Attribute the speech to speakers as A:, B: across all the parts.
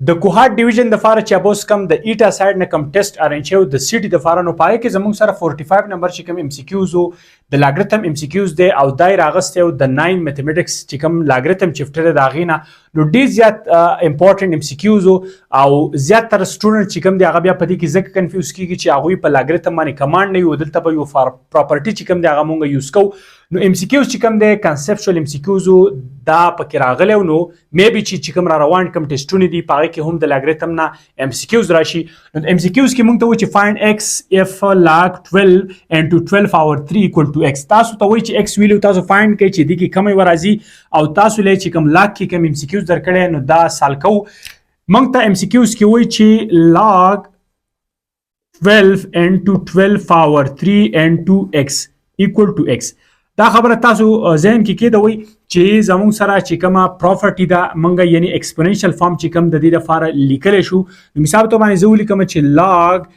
A: د کوهاټ ډیویژن د فاره چې ابوس کم د ایټا سایډ نه کم ټیسټ ارینج شو د سیټي د فاره نو پای کې زموږ سره 45 نمبر چې کم ام سی کیوز او د لاګریتم ام سی کیوز دی او دای راغسته او د 9 میتھمیټکس چې کم لاګریتم چپټر دا غینا نو ډیر زیات امپورټنت ام سی کیوز او زیات تر سټوډنټ چې کم دی هغه بیا پدې کې ځکه کنفیوز کیږي چې هغه په لاګریتم باندې کمانډ نه یو دلته به یو پراپرټی چې کم دی هغه مونږ یوز کوو نو ام سی کیوز چې کم دی کنسپچوال ام سی کیوز دا پکې راغلی نو میبي چې کوم را روان کوم ټیسټونه دي پاره کې هم د لاګریتم نه ام سی کیوز راشي نو ام سی کیوز کې مونږ ته وایي چې فایند ایکس اف لاګ 12 انټو 12 پاور 3 ایکوال ټو ایکس تاسو ته وایي چې ایکس ویلیو تاسو فایند کړئ چې دې کې کومه ورازي او تاسو لې چې کوم لاګ کې کوم ام سی کیوز درکړی نو دا سال کو مونږ ته ام سی کیوز کې وایي چې لاګ 12 انټو 12 پاور 3 انټو ایکس ایکوال ټو ایکس دا خبره تاسو ذهن کې کېدوي چې زموږ سره چې کومه پراپرټی دا منګه یعنی ایکسپوننشل فارم چې کوم د دې لپاره لیکل شو مثال په باندې زه ولیکم چې log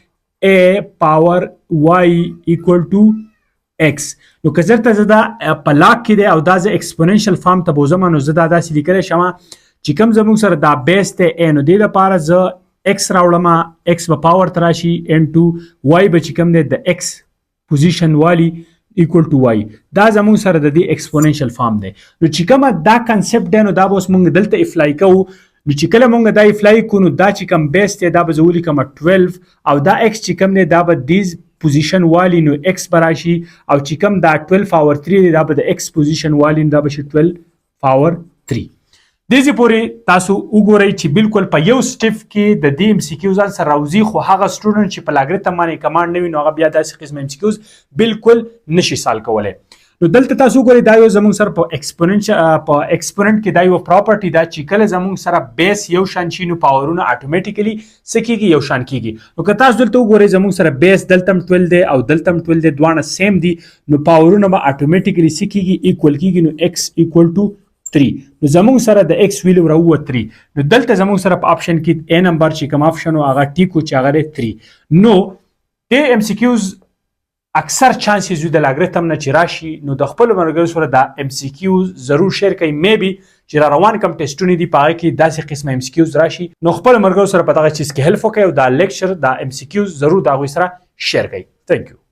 A: a پاور y equal to x نو که چېرته زه دا په لاګ کې دی او دا زه ایکسپوننشل فارم ته بوزم نو زه دا داسې لیکلی شم چې کوم زموږ سره دا بیس دی a نو دې لپاره زه x راوړم x به پاور ته راشي انټو y به چې کوم دی د x پوزیشن والی equal to y دا زموږ سره د دې ایکسپوننشل فارم دی نو چې کومه دا کنسپټ دی نو دا به اوس موږ دلته افلای کوو نو چې کله موږ دا افلای کوو نو دا چې کوم بیس دی دا به زه ولیکم 12 او دا x چې کوم دی دا به دیز پوزیشن والی نو x به راشي او چې کوم دا 12 پاور 3 دی دا به د x پوزیشن والی دا به شي 12 پاور 3 دې پورې تاسو وګورئ چې بالکل په یو سټپ کې د دې ام سی کیوز سره راوځي خو هغه سټوډنټ چې په لاګریتم باندې کمانډ نه وي نو هغه بیا داسې قسم ام سی کیوز بالکل نشي سال کولی نو دلته تاسو وګورئ دا یو زموږ سره په ایکسپوننټ کې دا یو پراپرټی دا چې کله زموږ سره بیس یو شان شي نو پاورونه اتوماتیکلی څه کیږي یو شان کیږي نو که تاسو دلته وګورئ زموږ سره بیس دلته 12 دی او دلته 12 دی دواړه سیم دي نو پاورونه به اتوماتیکلی څه کیږي ایکوال کیږي نو x ایکوال ټو 3 نو زموږ سره د x ویلیو راووت 3 نو دلته زموږ سره په آپشن کې a نمبر چې کوم آپشن او هغه ټیکو چې هغه 3 نو د ام سی کیوز اکثر چانسز د لاګریتم نه چې راشي نو د خپل مرګرو سره د ام سی کیوز ضرور شیر کړئ میبي چې را روان کم ټیسټونه دي پاره کې داسې قسمه ام سی کیوز راشي نو خپل مرګرو سره په دغه چیز کې هیلپ وکړئ او دا لیکچر د ام سی کیوز ضرور دا غوي سره شیر کړئ ثانک یو